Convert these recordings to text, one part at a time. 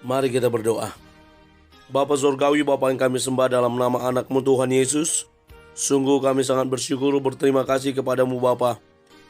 Mari kita berdoa. Bapa Surgawi, Bapa yang kami sembah dalam nama anak-Mu Tuhan Yesus, sungguh kami sangat bersyukur berterima kasih kepadamu Bapa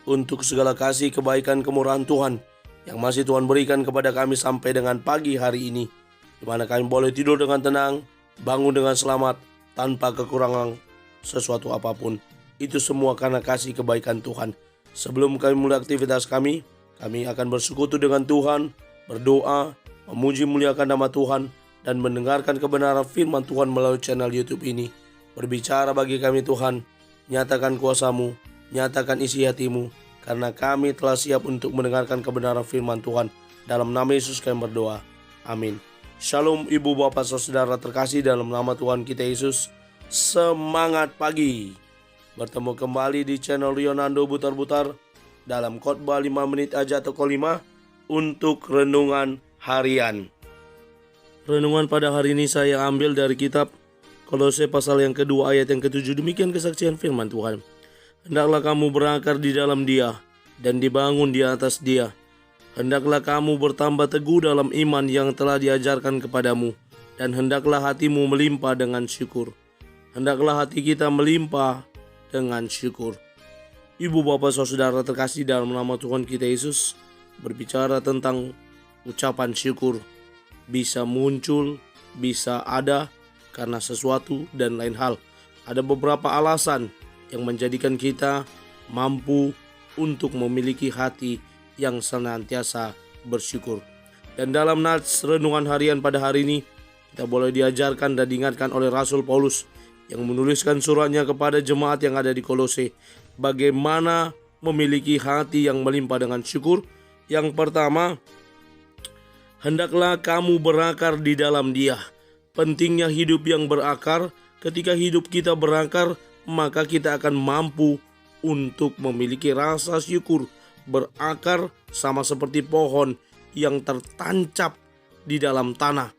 untuk segala kasih, kebaikan, kemurahan Tuhan yang masih Tuhan berikan kepada kami sampai dengan pagi hari ini, di mana kami boleh tidur dengan tenang, bangun dengan selamat, tanpa kekurangan sesuatu apapun. Itu semua karena kasih kebaikan Tuhan. Sebelum kami mulai aktivitas kami akan bersekutu dengan Tuhan, berdoa, memuji muliakan nama Tuhan, dan mendengarkan kebenaran firman Tuhan melalui channel YouTube ini. Berbicara bagi kami Tuhan, nyatakan kuasa-Mu, nyatakan isi hati-Mu, karena kami telah siap untuk mendengarkan kebenaran firman Tuhan. Dalam nama Yesus kami berdoa. Amin. Shalom ibu bapak saudara terkasih dalam nama Tuhan kita Yesus. Semangat pagi. Bertemu kembali di channel Rionando Butar-Butar dalam khotbah 5 menit aja atau 5 untuk renungan harian. Renungan pada hari ini saya ambil dari kitab Kolose pasal yang kedua ayat yang ke-7. Demikian kesaksian firman Tuhan. Hendaklah kamu berakar di dalam Dia dan dibangun di atas Dia. Hendaklah kamu bertambah teguh dalam iman yang telah diajarkan kepadamu, dan hendaklah hatimu melimpah dengan syukur. Hendaklah hati kita melimpah dengan syukur. Ibu bapak saudara terkasih dalam nama Tuhan kita Yesus, berbicara tentang ucapan syukur bisa muncul, bisa ada karena sesuatu dan lain hal. Ada beberapa alasan yang menjadikan kita mampu untuk memiliki hati yang senantiasa bersyukur. Dan dalam nats renungan harian pada hari ini, kita boleh diajarkan dan diingatkan oleh Rasul Paulus yang menuliskan suratnya kepada jemaat yang ada di Kolose, bagaimana memiliki hati yang melimpah dengan syukur. Yang pertama, hendaklah kamu berakar di dalam Dia. Pentingnya hidup yang berakar. Ketika hidup kita berakar, maka kita akan mampu untuk memiliki rasa syukur. Berakar sama seperti pohon yang tertancap di dalam tanah.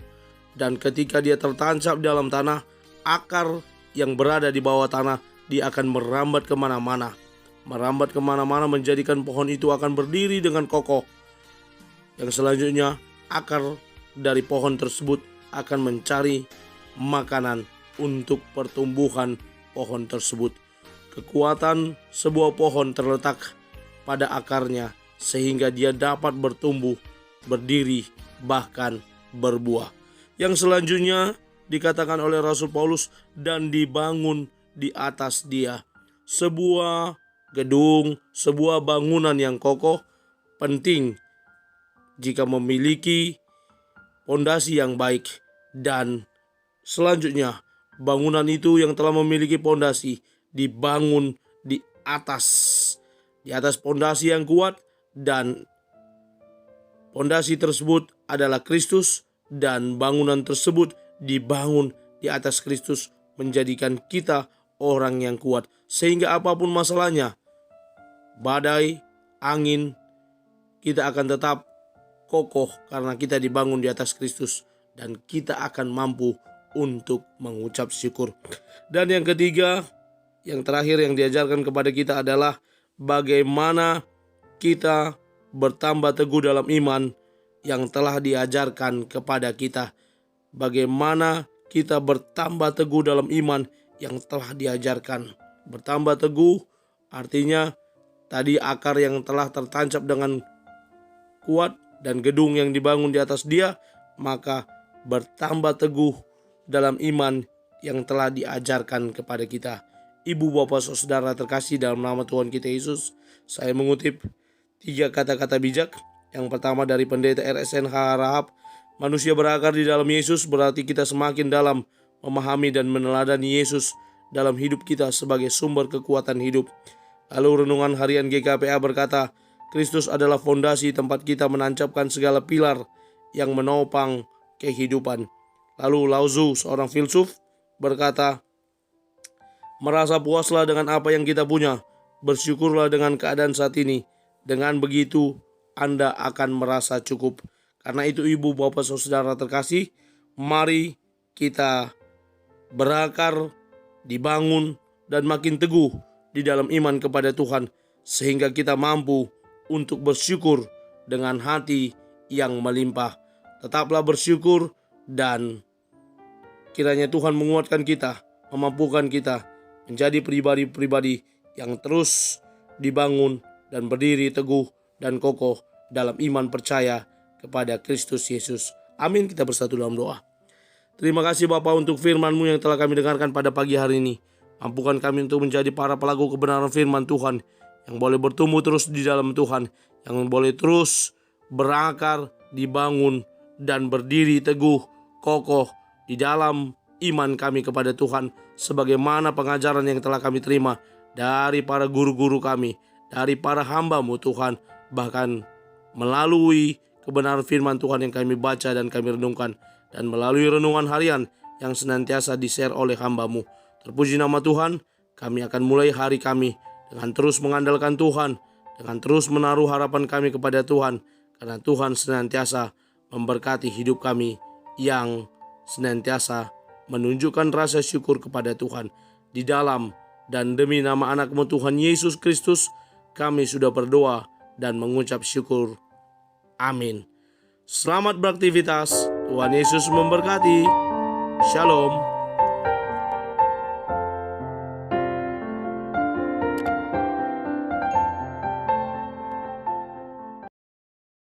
Dan ketika dia tertancap di dalam tanah, akar yang berada di bawah tanah, dia akan merambat kemana-mana. Merambat kemana-mana menjadikan pohon itu akan berdiri dengan kokoh. Yang selanjutnya, akar dari pohon tersebut akan mencari makanan untuk pertumbuhan pohon tersebut. Kekuatan sebuah pohon terletak pada akarnya sehingga dia dapat bertumbuh, berdiri, bahkan berbuah. Yang selanjutnya dikatakan oleh Rasul Paulus, dan dibangun di atas Dia. Sebuah gedung, sebuah bangunan yang kokoh penting jika memiliki pondasi yang baik, dan selanjutnya bangunan itu yang telah memiliki pondasi dibangun di atas pondasi yang kuat, dan pondasi tersebut adalah Kristus, dan bangunan tersebut dibangun di atas Kristus menjadikan kita orang yang kuat, sehingga apapun masalahnya, badai, angin, kita akan tetap kokoh karena kita dibangun di atas Kristus, dan kita akan mampu untuk mengucap syukur. Dan yang ketiga, yang terakhir yang diajarkan kepada kita adalah bagaimana kita bertambah teguh dalam iman yang telah diajarkan kepada kita. Bagaimana kita bertambah teguh dalam iman yang telah diajarkan. Bertambah teguh artinya tadi akar yang telah tertancap dengan kuat dan gedung yang dibangun di atas Dia, maka bertambah teguh dalam iman yang telah diajarkan kepada kita. Ibu bapak saudara terkasih dalam nama Tuhan kita Yesus, saya mengutip 3 kata-kata bijak. Yang pertama dari pendeta RSNH Rahab, manusia berakar di dalam Yesus berarti kita semakin dalam memahami dan meneladani Yesus dalam hidup kita sebagai sumber kekuatan hidup. Lalu renungan harian GKPA berkata, Kristus adalah fondasi tempat kita menancapkan segala pilar yang menopang kehidupan. Lalu Lao Tzu, seorang filsuf, berkata, merasa puaslah dengan apa yang kita punya, bersyukurlah dengan keadaan saat ini. Dengan begitu Anda akan merasa cukup. Karena itu ibu bapak saudara terkasih, mari kita berakar, dibangun, dan makin teguh di dalam iman kepada Tuhan, sehingga kita mampu untuk bersyukur dengan hati yang melimpah. tetaplah bersyukur, dan kiranya Tuhan menguatkan kita, memampukan kita menjadi pribadi-pribadi yang terus dibangun dan berdiri teguh dan kokoh dalam iman percaya kepada Kristus Yesus. Amin. Kita bersatu dalam doa. Terima kasih Bapa untuk firman-Mu yang telah kami dengarkan pada pagi hari ini. Mampukan kami untuk menjadi para pelaku kebenaran firman Tuhan, yang boleh bertumbuh terus di dalam Tuhan, yang boleh terus berakar, dibangun, dan berdiri teguh, kokoh di dalam iman kami kepada Tuhan, sebagaimana pengajaran yang telah kami terima dari para guru-guru kami, dari para hamba-Mu Tuhan, bahkan melalui kebenaran firman Tuhan yang kami baca dan kami renungkan, dan melalui renungan harian yang senantiasa di-share oleh hamba-Mu. Terpuji nama Tuhan. Kami akan mulai hari kami dengan terus mengandalkan Tuhan, dengan terus menaruh harapan kami kepada Tuhan, karena Tuhan senantiasa memberkati hidup kami, yang senantiasa menunjukkan rasa syukur kepada Tuhan. Di dalam dan demi nama anak-Mu Tuhan Yesus Kristus, kami sudah berdoa dan mengucap syukur. Amin. Selamat beraktivitas. Tuhan Yesus memberkati. Shalom.